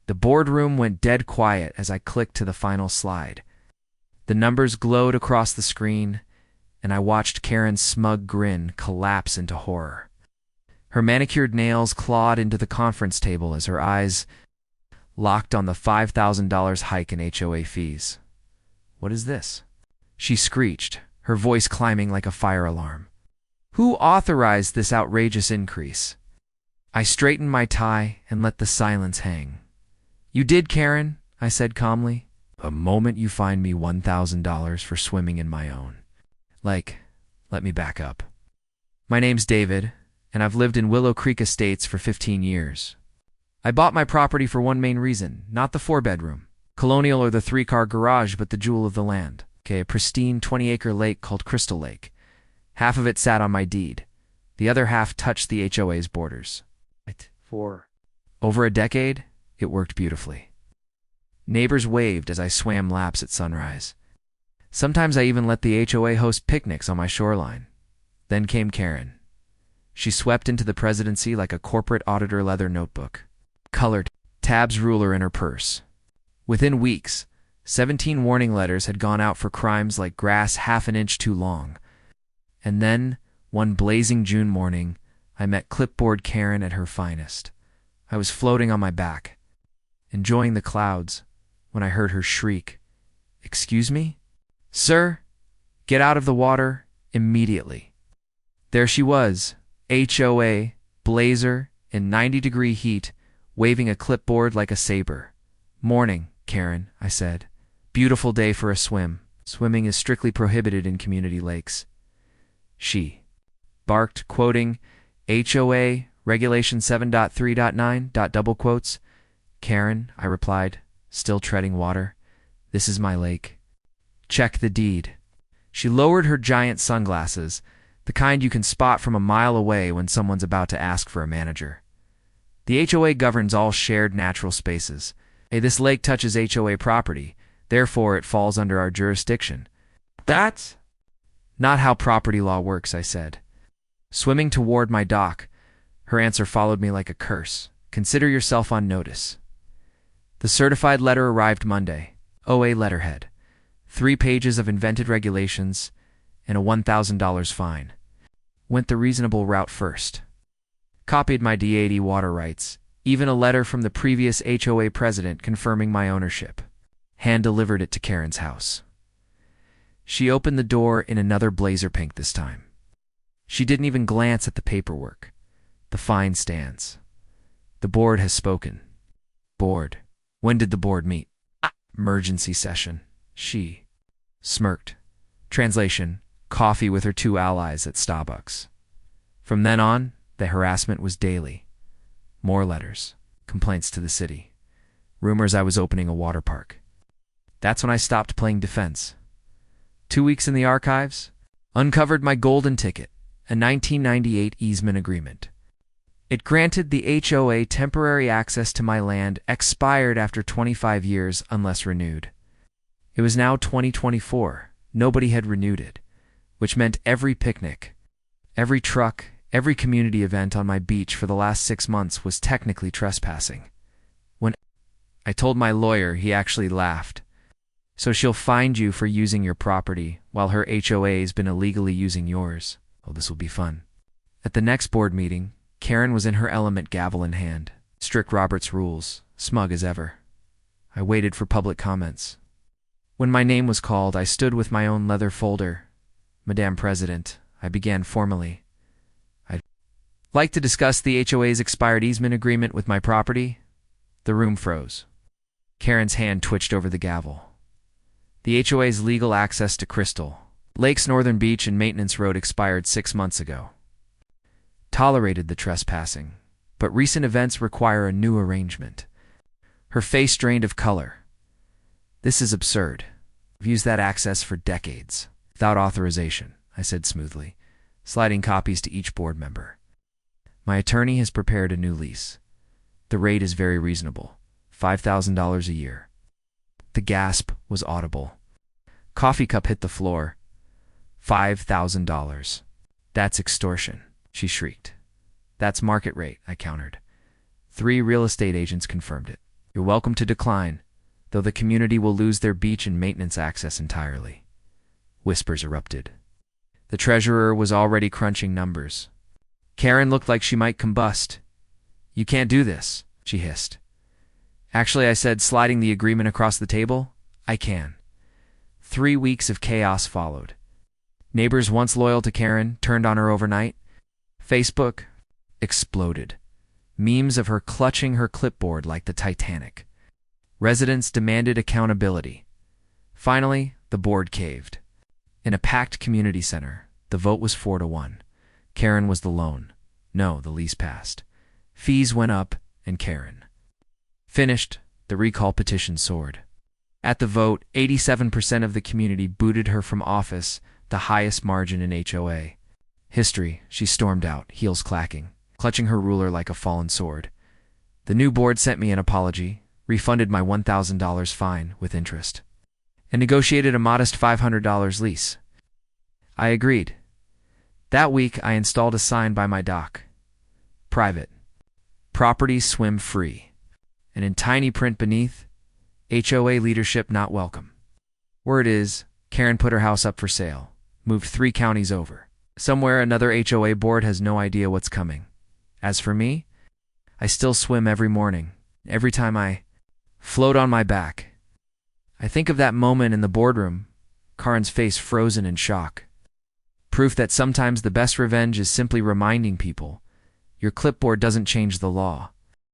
The boardroom went dead quiet as I clicked to the final slide. The numbers glowed across the screen, and I watched Karen's smug grin collapse into horror. Her manicured nails clawed into the conference table as her eyes locked on the $5,000 hike in HOA fees. "What is this?" she screeched, her voice climbing like a fire alarm. "Who authorized this outrageous increase?" I straightened my tie and let the silence hang. "You did, Karen," I said calmly. "The moment you find me $1,000 for swimming in my own." Let me back up. My name's David, and I've lived in Willow Creek Estates for 15 years. I bought my property for one main reason, not the 4-bedroom, colonial or the 3-car garage, but the jewel of the land. A pristine 20-acre lake called Crystal Lake. Half of it sat on my deed. The other half touched the HOA's borders. For over a decade, it worked beautifully. Neighbors waved as I swam laps at sunrise. Sometimes I even let the HOA host picnics on my shoreline. Then came Karen. She swept into the presidency like a corporate auditor leather notebook, colored tabs ruler in her purse. Within weeks, 17 warning letters had gone out for crimes like grass half an inch too long. And then, one blazing June morning, I met clipboard Karen at her finest. I was floating on my back, enjoying the clouds, when I heard her shriek, "Excuse me? Sir, get out of the water immediately." There she was, HOA, blazer, in 90-degree heat, waving a clipboard like a saber. "Morning, Karen," I said. "Beautiful day for a swim. Swimming is strictly prohibited in community lakes." She barked, quoting HOA Regulation 7.3.9, double quotes. "Karen," I replied, still treading water, "this is my lake. Check the deed." She lowered her giant sunglasses, the kind you can spot from a mile away when someone's about to ask for a manager. "The HOA governs all shared natural spaces. This lake touches HOA property, therefore it falls under our jurisdiction." "That's not how property law works," I said. Swimming toward my dock, her answer followed me like a curse. "Consider yourself on notice." The certified letter arrived Monday. OA letterhead. 3 pages of invented regulations, and a $1,000 fine. Went the reasonable route first. Copied my D80 water rights, even a letter from the previous HOA president confirming my ownership. Hand-delivered it to Karen's house. She opened the door in another blazer pink this time. She didn't even glance at the paperwork. The fine stands. The board has spoken. Board. When did the board meet? Emergency session. She smirked. Translation: coffee with her 2 allies at Starbucks. From then on, the harassment was daily. More letters. Complaints to the city. Rumors I was opening a water park. That's when I stopped playing defense. 2 weeks in the archives, uncovered my golden ticket, a 1998 easement agreement. It granted the HOA temporary access to my land, expired after 25 years unless renewed. It was now 2024. Nobody had renewed it, which meant every picnic, every truck, every community event on my beach for the last 6 months was technically trespassing. When I told my lawyer, he actually laughed. "So she'll find you for using your property while her HOA's been illegally using yours. Oh, this will be fun." At the next board meeting, Karen was in her element, gavel in hand. Strict Robert's rules, smug as ever. I waited for public comments. When my name was called, I stood with my own leather folder. "Madame President," I began formally. "I'd like to discuss the HOA's expired easement agreement with my property." The room froze. Karen's hand twitched over the gavel. "The HOA's legal access to Crystal Lake's Northern Beach and Maintenance Road expired 6 months ago. Tolerated the trespassing, but recent events require a new arrangement." Her face drained of color. "This is absurd. I've used that access for decades, without authorization," I said smoothly, sliding copies to each board member. "My attorney has prepared a new lease. The rate is very reasonable, $5,000 a year." The gasp was audible. Coffee cup hit the floor. $5,000. "That's extortion," she shrieked. "That's market rate," I countered. 3 real estate agents confirmed it. You're welcome to decline, though the community will lose their beach and maintenance access entirely. Whispers erupted. The treasurer was already crunching numbers. Karen looked like she might combust. You can't do this, she hissed. Actually, I said, sliding the agreement across the table, I can. 3 weeks of chaos followed. Neighbors once loyal to Karen turned on her overnight. Facebook exploded. Memes of her clutching her clipboard like the Titanic. Residents demanded accountability. Finally, the board caved. In a packed community center, the vote was 4-1. Karen was the lone. No, the lease passed. Fees went up, and Karen finished. The recall petition soared. At the vote, 87% of the community booted her from office, the highest margin in HOA history. She stormed out, heels clacking, clutching her ruler like a fallen sword. The new board sent me an apology, refunded my $1,000 fine with interest, and negotiated a modest $500 lease. I agreed. That week, I installed a sign by my dock. Private. Properties swim free. And in tiny print beneath, HOA leadership not welcome. Word is, Karen put her house up for sale, moved 3 counties over. Somewhere another HOA board has no idea what's coming. As for me, I still swim every morning, every time I float on my back. I think of that moment in the boardroom, Karen's face frozen in shock. Proof that sometimes the best revenge is simply reminding people, your clipboard doesn't change the law.